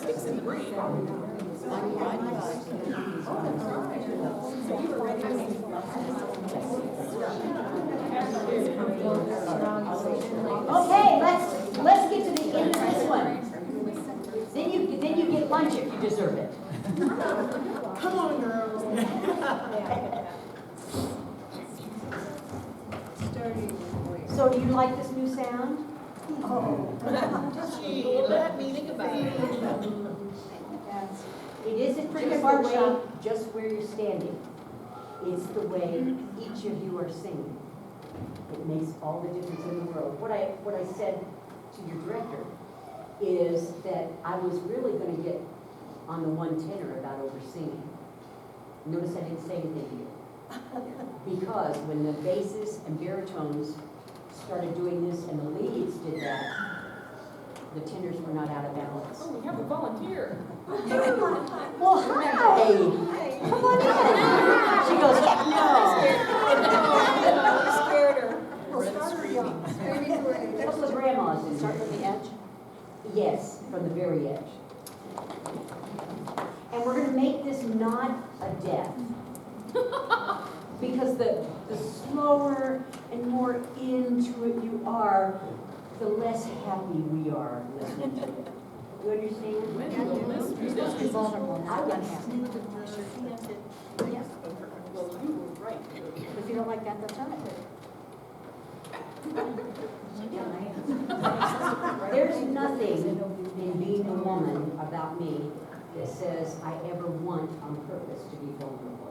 sticks in the brain. Okay, let's get to the end of this one. Then you get lunch if you deserve it. Come on, girls. So do you like this new sound? Gee, let me think about it. It isn't just where you're standing. It's the way each of you are singing. It makes all the difference in the world. What I said to your director is that I was really going to get on the one tenor about over-singing. Notice I didn't say anything to you. Because when the basses and baritones started doing this and the leads did that, the tenors were not out of balance. Oh, we have a volunteer. Well, hi! Come on in! She goes, I scared her. no! A couple of grandmas in. Start from the edge? Yes, from the very edge. And we're gonna make this not a death. Because the slower and more into it you are, the less happy we are listening to it. You understand? When will this be Supposed to be done? vulnerable, I not was unhappy. Yes. Well, you were right. If you don't like that, that's all right. There's nothing in being a woman about me that says I ever want on purpose to be vulnerable.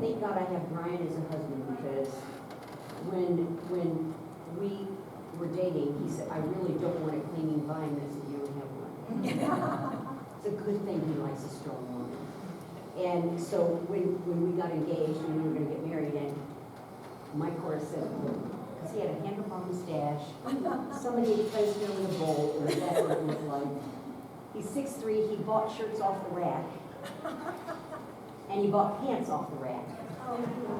Thank God I have Brian as a husband, because when we were dating, he said, I really don't want a clinging vine. I said, you don't have one. It's a good thing he likes a strong woman. And so when we got engaged and we were going to get married, and my chorus said, because he had a handlebar mustache, somebody had placed him in a bowl, or that's what it looked like. He's 6'3", he bought shirts off the rack, and he bought pants off the rack.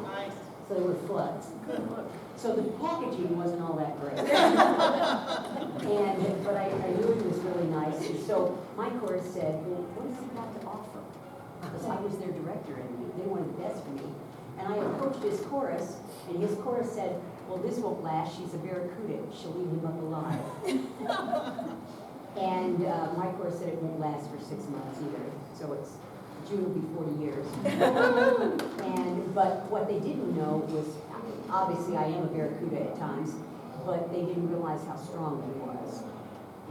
Nice. So they were floods. Good look. So the packaging wasn't all that great. But I knew he was really nice. And so my chorus said, well, what has he got to offer? Because I was their director and they wanted the best for me. And I approached his chorus, and his chorus said, well, this won't last. She's a barracuda. She'll leave him up alive. And my chorus said it won't last for 6 months either. So it's June will be 40 years. But what they didn't know was, obviously I am a barracuda at times, but they didn't realize how strong he was.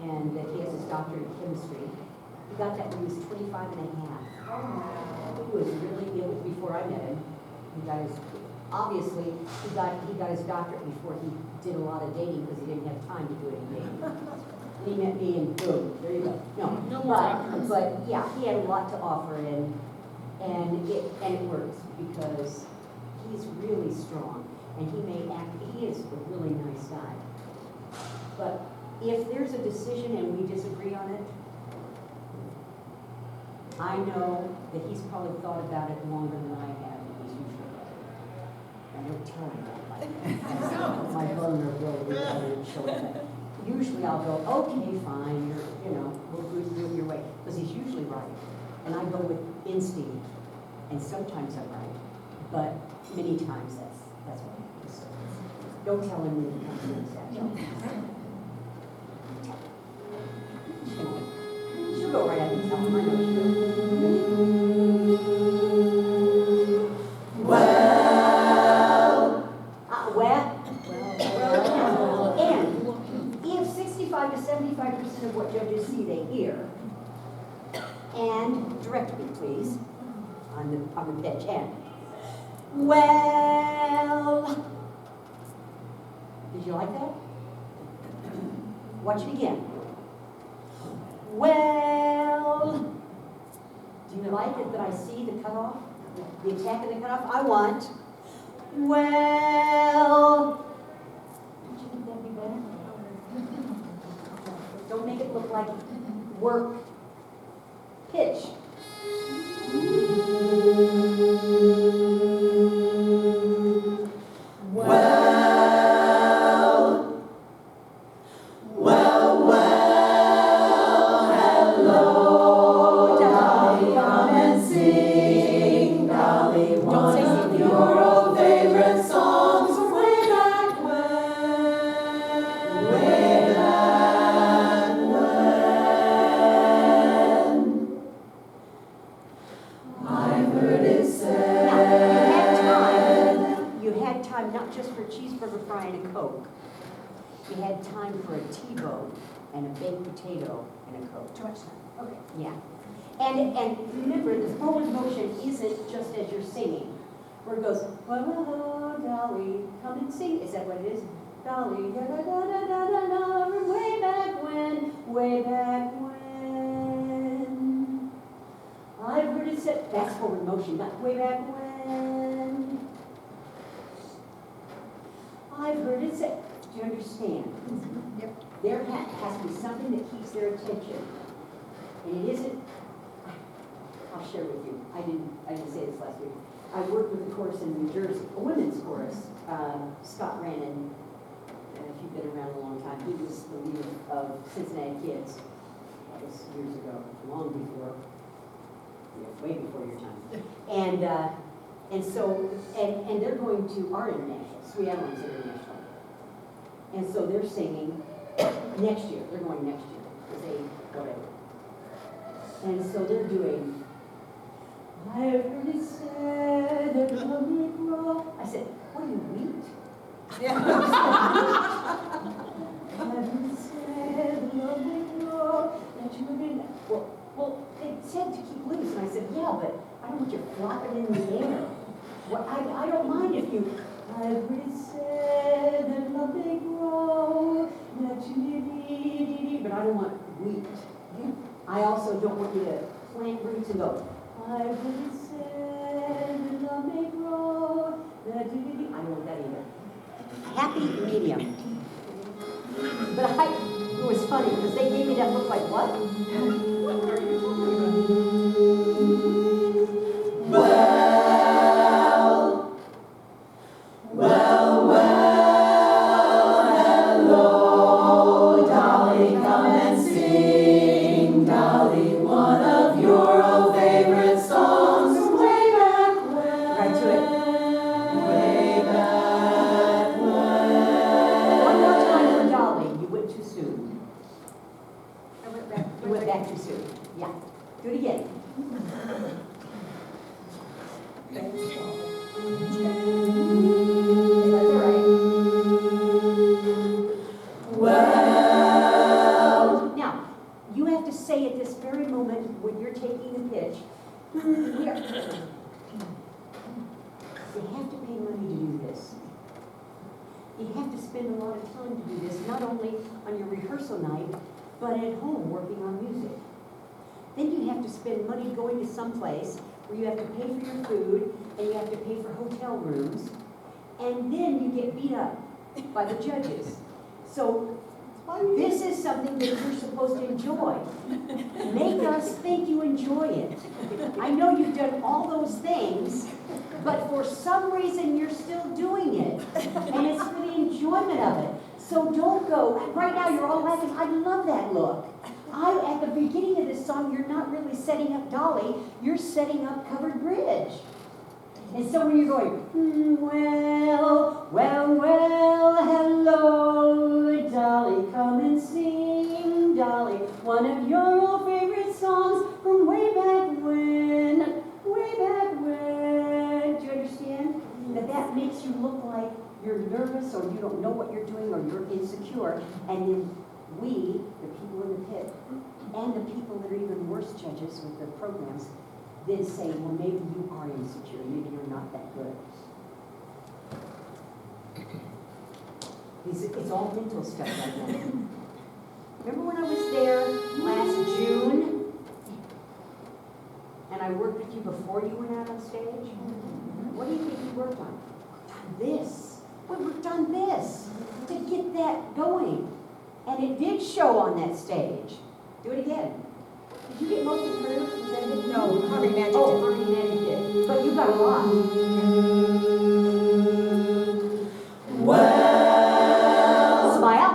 And that he has his doctorate in chemistry. He got that when he was 25 and a half. He was really, it was before I met him. He got his, obviously, he got his doctorate before he did a lot of dating because he didn't have time to do any dating. He met me and boom, there you go. No more doctors. But yeah, he had a lot to offer, and it works because he's really strong, and he is a really nice guy. But if there's a decision and we disagree on it, I know that he's probably thought about it longer than I have, and he's usually right. I don't tell him that. My vulnerability, I didn't show that. Usually I'll go, okay, fine, we'll do it your way. Because he's usually right. And I go with instinct. And sometimes I'm right. But many times that's what happens. So don't tell him when he comes in and she'll go right up and tell him, I know she will. And if 65 to 75% of what judges see, they hear, and direct me, please, on the pitch end. Well, did you like that? Watch it again. Well, do you like it that I see the cutoff? The attack and the cutoff? I want. Well, don't you think that'd be better? Don't make it look like work. Pitch. Well, time not just for cheeseburger, fry, and a Coke. We had time for a T-bone and a baked potato and a Coke. Too much time, okay. Yeah. And remember, the forward motion isn't just as you're singing, where it goes, whoa, Dolly, come and sing. Is that what it is? Dolly, da da da da da da da, from way back when, way back when. I've heard it said, that's forward motion, not way back when. I've heard it said, do you understand? Yep. There has to be something that keeps their attention. And it isn't, I'll share with you, I didn't say this last week. I worked with a chorus in New Jersey, a women's chorus. Scott Rannon, and if you've been around a long time, he was the leader of Cincinnati Kids. That was years ago, long before, way before your time. And so they're going to our international, Sweet Allen's International. And so they're singing next year, they're going next year, because they, whatever. And so they're doing, I've heard it said that love will grow. I said, what are you, wheat? I've heard it said that love will grow, that you will be, well, they said to keep loose. And I said, yeah, but I don't want you flopping in the air. Well, I don't mind if you, I've heard it said that love will grow, that you will be, but I don't want wheat. I also don't want you to plant roots and go, I've heard it said that love may grow, that I don't want that either. Happy medium. But it was funny because they gave me that look like, what? What are you talking about? Hello, Dolly, come and sing, Dolly, one of your old favorite songs from way back when. Right to it. Way back when. One more time for Dolly. You went too soon. I went back. You went back too soon. Yeah. Do it again. That's all right. Well, Now, you have to say at this very moment when you're taking the pitch, you have to pay money to do this. You have to spend a lot of time to do this, not only on your rehearsal night, but at home working on music. Then you have to spend money going to some place where you have to pay for your food and you have to pay for hotel rooms. And then you get beat up by the judges. So this is something that you're supposed to enjoy. Make us think you enjoy it. I know you've done all those things, but for some reason you're still doing it. And it's for the enjoyment of it. So don't go, right now you're all laughing, I love that look. At the beginning of this song, you're not really setting up Dolly, you're setting up Covered Bridge. And so when you're going, well, hello, Dolly, come and sing, Dolly, one of your old favorite songs from way back when, way back when. Do you understand? That makes you look like you're nervous or you don't know what you're doing or you're insecure. And then we, the people in the pit, and the people that are even worse judges with the programs, then say, well, maybe you are insecure, maybe you're not that good. It's all mental stuff like that. Remember when I was there last June, and I worked with you before you went out on stage? What do you think you worked on? This. We worked on this to get that going. And it did show on that stage. Do it again. Did you get most of the crew? Was that it? No, Harvey Magic Oh, did. Harvey Magic did. But you got a lot. well, Smile.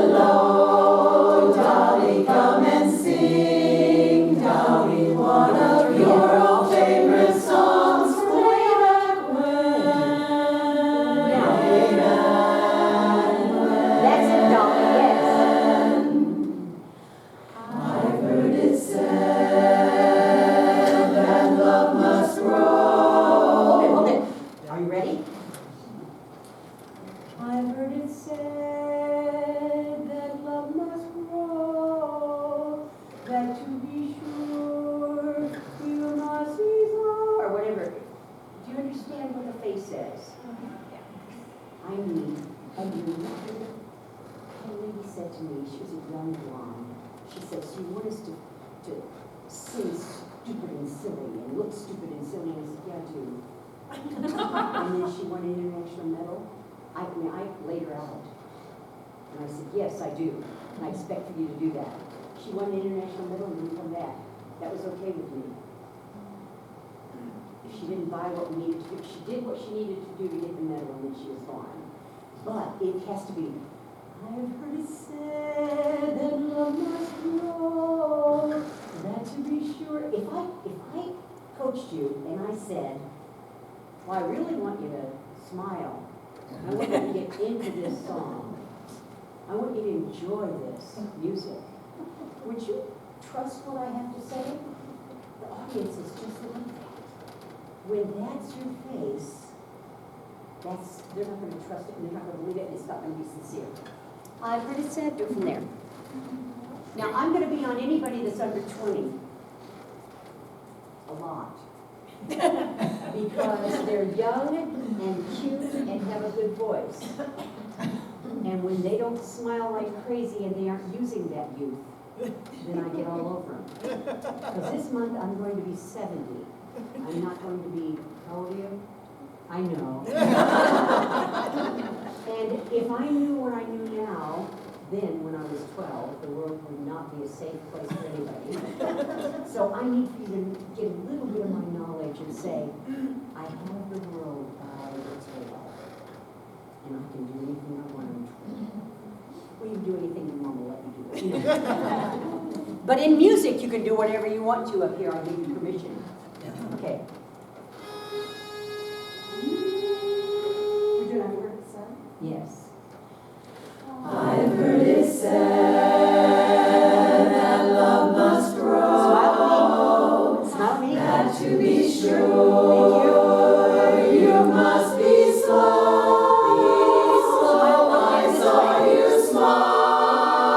hello, Dolly, come and sing, Dolly, one of your old favorite songs from way back when. Now, Way back that's it, Dolly, yes. I've heard it said that I need a new record. A lady said to me, she was a young blonde, she said, so you want us to sing stupid and silly and look stupid and silly? And I said, yeah, I do. And then she won an international medal. I laid her out. And I said, yes, I do. And I expect for you to do that. She won an international medal and didn't come back. That was okay with me. She didn't buy what we needed to do. She did what she needed to do to get the medal, and then she was gone. But it has to be, I've heard it said that love must grow, that to be sure. If I coached you and I said, well, I really want you to smile. I want you to get into this song. I want you to enjoy this music. Would you trust what I have to say? The audience is just like that. When that's your face, they're not going to trust it, and they're not going to believe it, and it's not going to be sincere. I've heard it said, do it from there. Now, I'm going to be on anybody that's under 20. A lot. Because they're young and cute and have a good voice. And when they don't smile like crazy and they aren't using that youth, then I get all over them. Because this month I'm going to be 70. I'm not going to be, how old are you? I know. And if I knew what I knew now, then when I was 12, the world would not be a safe place for anybody. So I need for you to get a little bit of my knowledge and say, I have the world by the tail. And I can do anything I want to. Well, you can do anything your mom will let you do. But in music, you can do whatever you want to up here. I'll give you permission. Okay. We're doing our work, so. Yes. I've heard it said that love must grow. Smile at me. That to be sure, you must be slow. I saw you smile,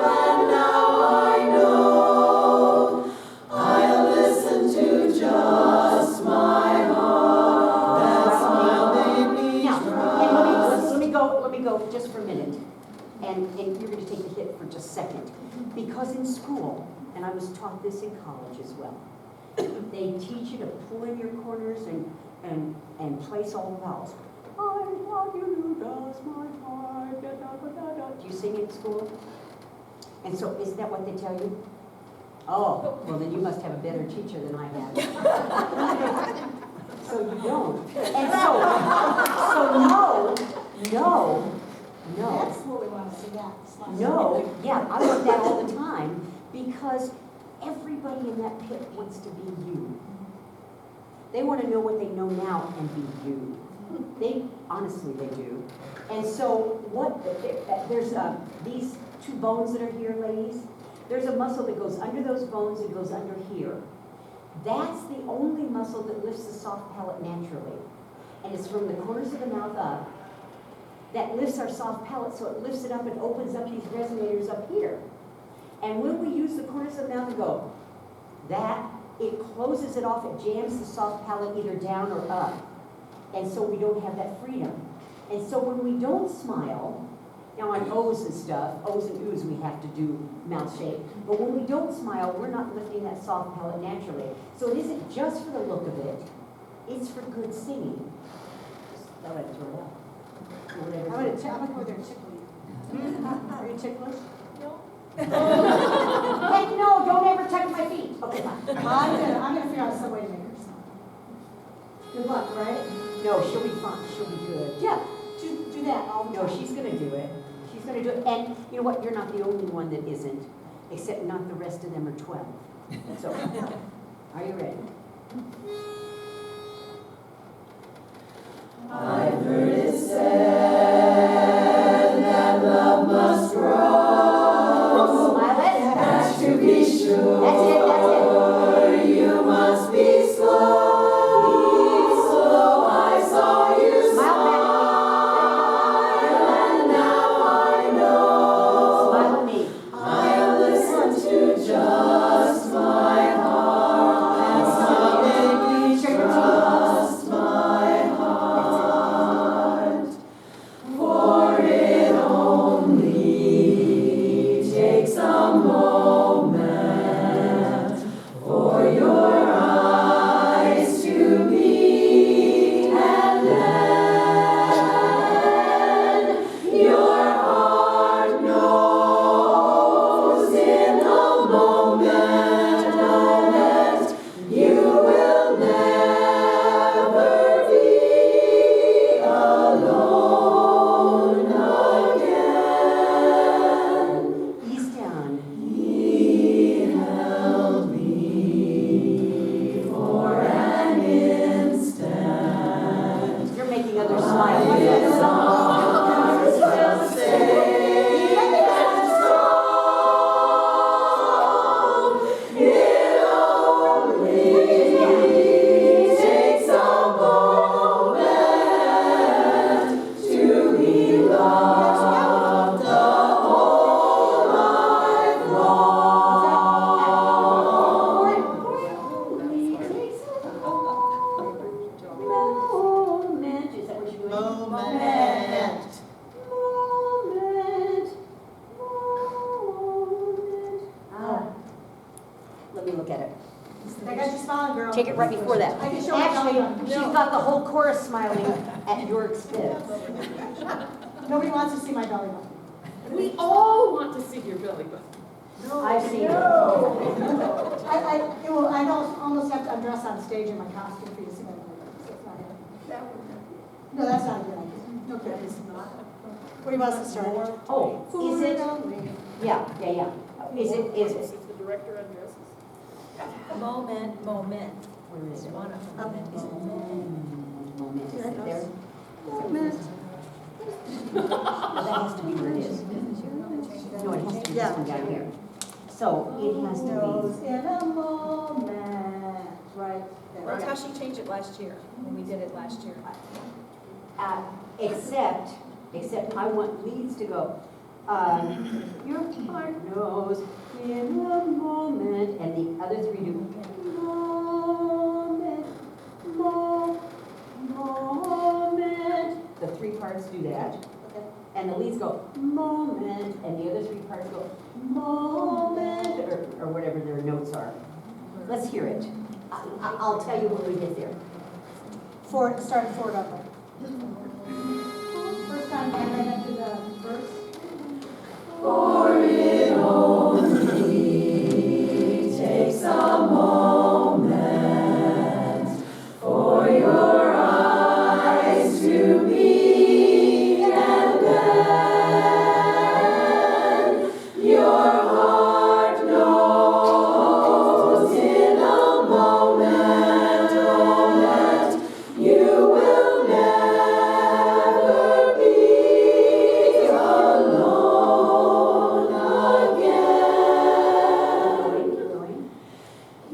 and now I know I'll listen to just my heart. That smile made me Now, try. and let me go just for a minute. And you're going to take the hit for just a second. Because in school, and I was taught this in college as well, they teach you to pull in your corners and place all the vowels. I love you, does my heart, da, da, da, da, da. Do you sing in school? And so, isn't that what they tell you? Oh, well then you must have a better teacher than I have. So you don't. And so That's what we want to see, that. no, yeah, I want that all the time, because everybody in that pit wants to be you. They want to know what they know now and be you. Honestly, they do. And so there's these two bones that are here, ladies. There's a muscle that goes under those bones and goes under here. That's the only muscle that lifts the soft palate naturally. And it's from the corners of the mouth up that lifts our soft palate, so it lifts it up and opens up these resonators up here. And when we use the corners of the mouth and go, it closes it off, it jams the soft palate either down or up. And so we don't have that freedom. And so when we don't smile, now on O's and stuff, O's and Oo's we have to do mouth shape, but when we don't smile, we're not lifting that soft palate naturally. So it isn't just for the look of it, it's for good singing. Just thought I'd throw it out. I'm going to go there and tickle you. Are you ticklish? No. Hey, no, don't ever touch my feet. Okay, fine. I'm going to figure out some way to make her smile. Good luck, right? No, she'll be fine, she'll be good. Yeah, Do that all the no, time. she's gonna do it. She's gonna do it, and you know what, you're not the only one that isn't, except not the rest of them are 12. So, are you ready? I've heard it said that love must grow. Smile at it. That's to be sure. That's it, that's You must be slow. I saw you Smile smile, and now I know Smile at me. I'll listen to just my heart. That smile made Take it right before that. I can show my belly button. Actually, she's got the whole chorus smiling at your expense. Nobody wants to see my belly button. We all want to see your belly button. I've seen it. I don't almost have to undress on stage in my costume for you to see my belly button, so it's not good. No, that's not a good idea. No good. Where do you want us to start? Oh, is it? Yeah. Is it? If the director undresses. Moment. Where is it? One of them. Moment. Is it there? Moment. No, that has to be where it is. No, it has to be this one down here. So it has to Knows in a moment, right there. That's how she changed it last year, when we did it last year. be, except I want leads to go, your heart knows in a moment, and the other three do moment, moment. The three parts do that. And the leads go moment, and the other three parts go moment, or whatever their notes are. Let's hear it. I'll tell you when we get there. Start forward up. First time I ran up to the verse. For it only takes a moment for your eyes to meet, and then your heart knows in a moment you will never be alone again.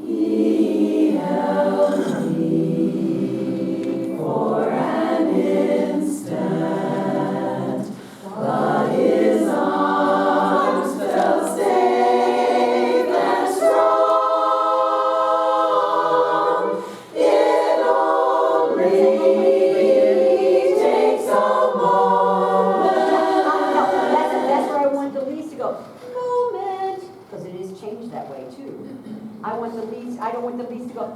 He held me for an instant, but his arms felt safe and strong. It only takes a moment. No, that's where I want the leads to go, moment, because it is changed that way too. I don't want the leads to go,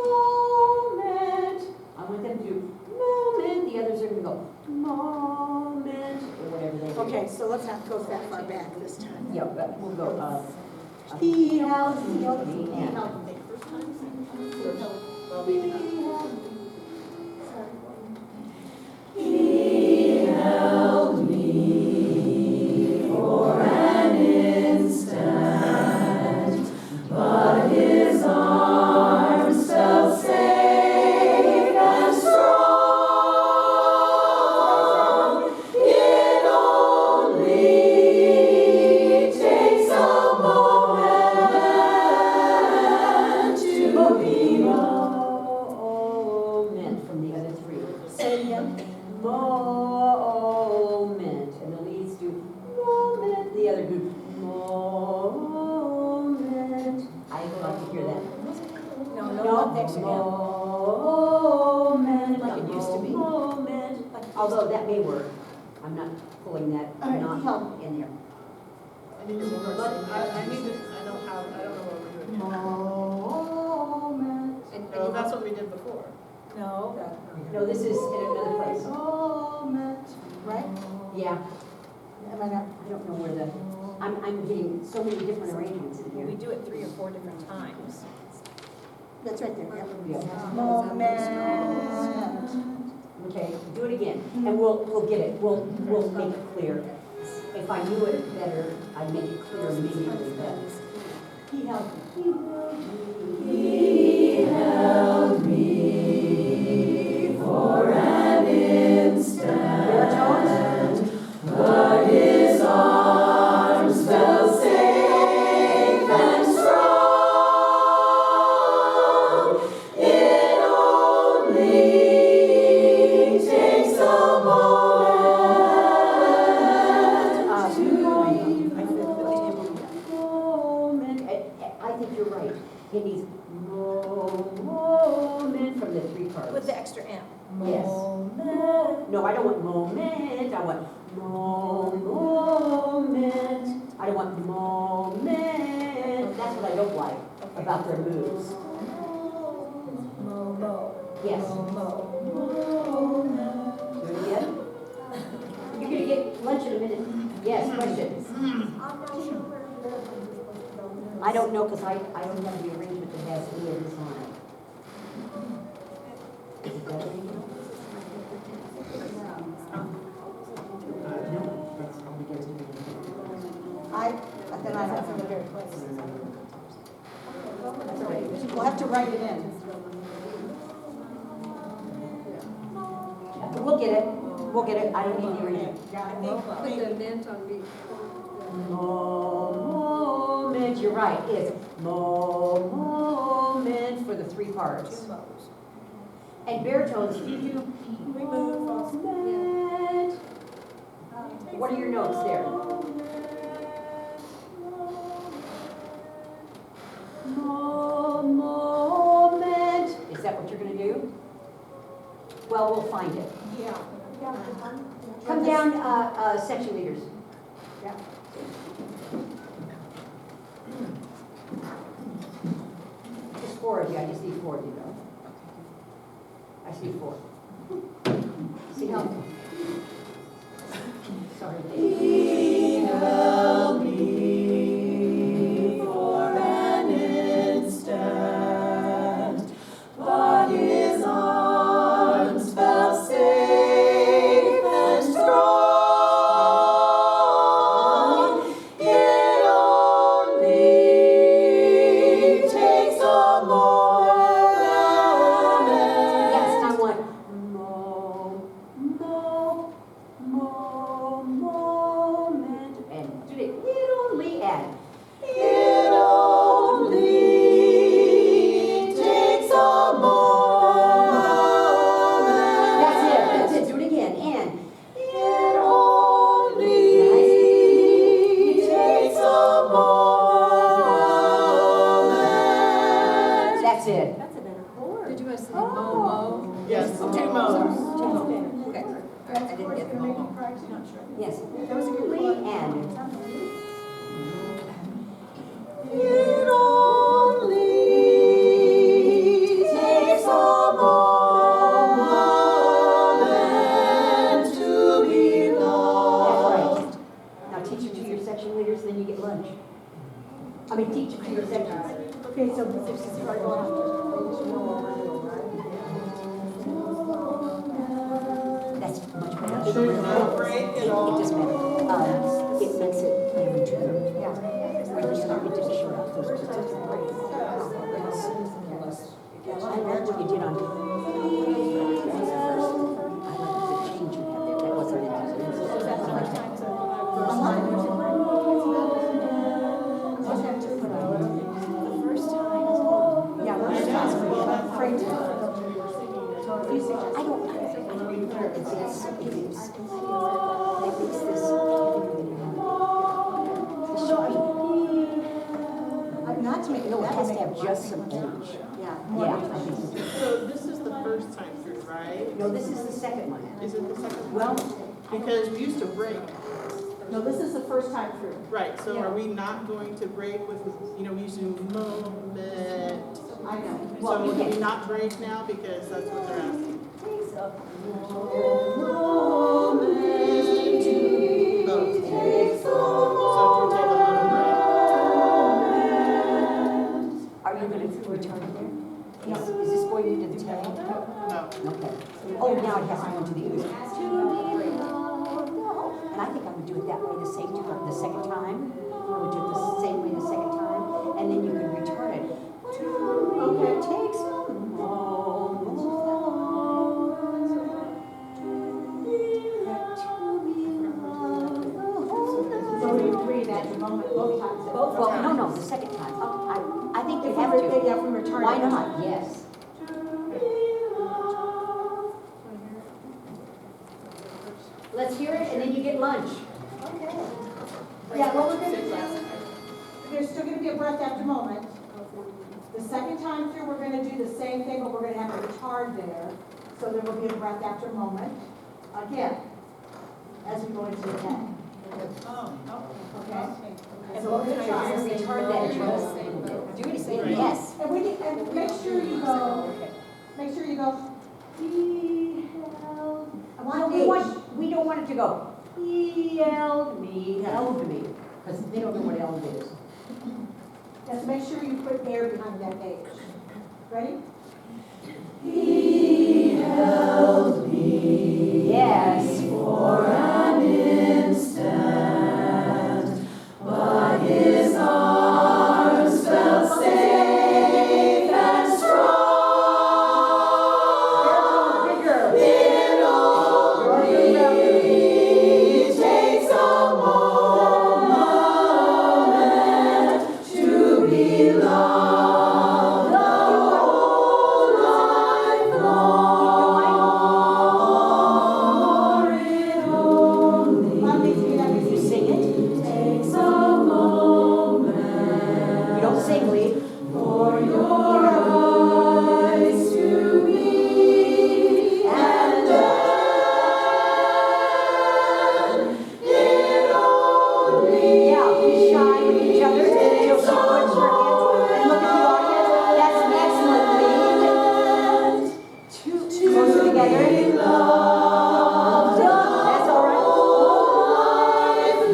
moment. I want them to do moment, the others are gonna go, moment, or whatever they do. Okay, so let's not go that far back this time. Yeah, but we'll go, He held me. and. First time, second time, third time. Well, maybe not. He held me for an instant, but his arms felt safe and strong. It only takes a moment to be Moment from the other three. Say it again. Moment, and the leads do moment, the other do moment. I'd like to hear that. No, not next again. Moment, Like it used to be. Moment, although that may work. I'm not pulling that All right, knot help. in there. I need to, I don't know how, I don't know what we're doing now. Moment. No, that's what we did before. No. No, this is in another place. Moment, right? Yeah, Am I not? I don't know where I'm getting so many different arrangements in We here. do it 3 or 4 different times. That's right there, yeah. Yeah. Moment. Okay, do it again, and we'll get it, we'll make it clear. If I knew it better, I'd make it clear immediately, but he held me. He held me for an instant, but his arms felt safe and strong. It only takes a moment to Moment, I think you're right, it needs moment from the three parts. With the extra M. Yes. No, I don't want moment, I want moment. I don't want moment. That's what I don't like about their moves. Yes. Do it again. You're gonna get lunch in a minute. Yes, questions? I don't know, because I don't have the arrangement that has any of this on it. Is it that arrangement? No, that's only gives me. Then I have from the very place. That's all right. We'll have to write it in. We'll get it. We'll get it. I don't need the arrangement. Put the event on me. Moment, you're right, it's moment for the three parts. Two modes. And baritones, you do moment. What are your notes there? Moment. Is that what you're gonna do? Well, we'll find it. Yeah. Come down, section leaders. Yeah. Just four of you, I just need four of you though. I see four. See how? Sorry. Help me for an instant, but his arms felt safe and strong. It only takes a moment. Yes, I want moment. And do it only and. It only takes a moment. That's it, do it again, and. It only takes a moment. That's it. That's a better chord. Did you want to say mo? Yes, two modes. Okay. I didn't get the mo. Yes. That was a good Only one. and. It only takes a moment to be That's loved. right. Now teach it to your section leaders, then you get lunch. I mean, teach it to your sections. Okay, so this is right on. That's much better. Sure you're not break It at all? doesn't matter. It makes it clear to you. Yeah. When you start to just show up those specific phrases. I like what you did on. I like the change you had there. That wasn't in Yeah, we're just afraid to. I don't. That makes this. Not to make it. No, it that has would to have make it just more some difficult. age. Yeah. Yeah, I think so. So this is the first time through, right? No, this is the second one. Is it the second? Well, Because we used to break. No, this is the first time through. Right, so are we not going to break with, we used to do moment. I know. Well, So you do can- we not break now because that's what they're asking? So do we take a little Are you going to return it there? Yes. Is this going into the table? break? No. Okay. Oh, now it has to go to the other. And I think I would do it that way the second time. I would do it the same way the second time, and then you could return it. Okay. It takes a moment So we agree that the moment, both times. Well, no, the second time. Oh, I think you If have we, to. yeah, if we return. Why it. not? Yes. Let's hear it, and then you get lunch. Yeah, what we're gonna do, there's still gonna be a breath after moment. The second time through, we're gonna do the same thing, but we're gonna have a retard there. So there will be a breath after moment, again, as we go into the neck. Okay? And both times you return that address. Do it again, yes. And we, and make sure you go you to go, he held, I No, want we H. want, we don't want it to go, he held me, because they don't know what eld is. Just make sure you put air behind that H. Ready? He held me Yes. for an instant, but his arms felt safe and strong. Bigger. It only takes a moment to be loved the whole life long. It only You sing it. takes a moment You don't sing, Lee. for your eyes to meet and then it only Yeah, be shy with each other until she puts her hands and look at the audience. That's excellent, Lee. Closer together. loved That's all right. life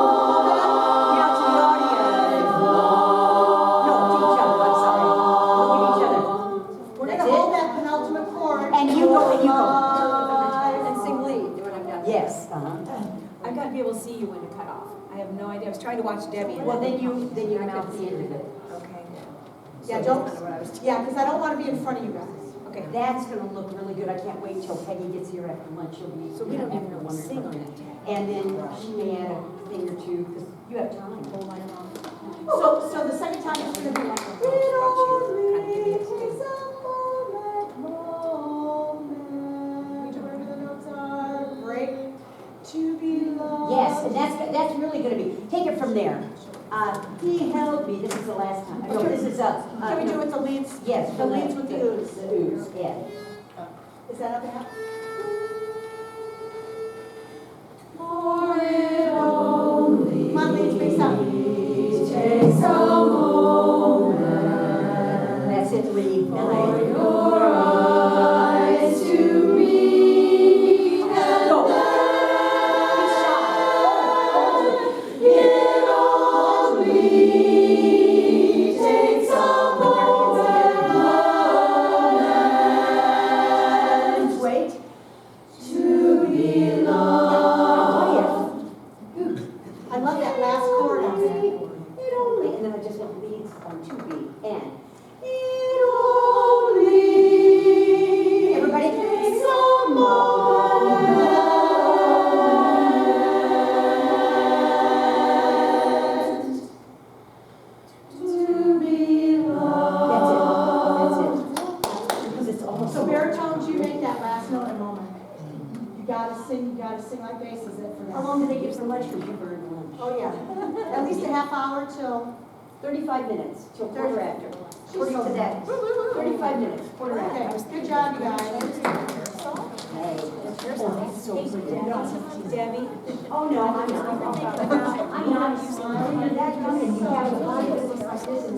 Now to the audience. No, to each other, I'm sorry. Look at each other. We're That's gonna hold it? that penultimate chord. And you go, and you go. And sing lead when I'm done. Yes, I've got to be able to see you when to cut off. I have no idea. I was trying to watch Debbie. and Well, then I you couldn't mouth the see. end of it. Okay. Yeah, So don't- that's what I was- Yeah, because I don't want to be in front of you guys. Okay. That's gonna look really good. I can't wait till Peggy gets here after lunch. She'll be. So we don't even after know one to or sing on something. that. And then she may add a thing or two, because you have time. Hold on. So the second time it's gonna be like, it only takes a moment, wherever the notes are, break, to be loved. Yes, and that's really gonna be, take it from there. He held me, this is the last time. No, this is us. Can we do it with the leads? Yes. The leads with the ooze. The ooze, yeah. Is that up now? for it only Come on, leads, mix up. takes a moment That's it, Lee. for Nice. your eyes to meet and Go. then it only takes a moment Wait. to be loved. I love that last chord on there. It only, and then I just want leads on 2B, and. It only Everybody? takes a moment to be loved. That's it. Because it's almost. So baritones, you make that last note a moment. You gotta sing like bass, is it for How that? long do they give for lunch? Because you burned lunch. Oh, yeah. At least a half hour till, 35 minutes, till quarter after. She's According so to that, 35 minutes, quarter okay, after. good job, you guys. Hey, oh, that's so pretty. Debbie. Oh, no, I'm not. I'm not. That young and you have a lot of this like this and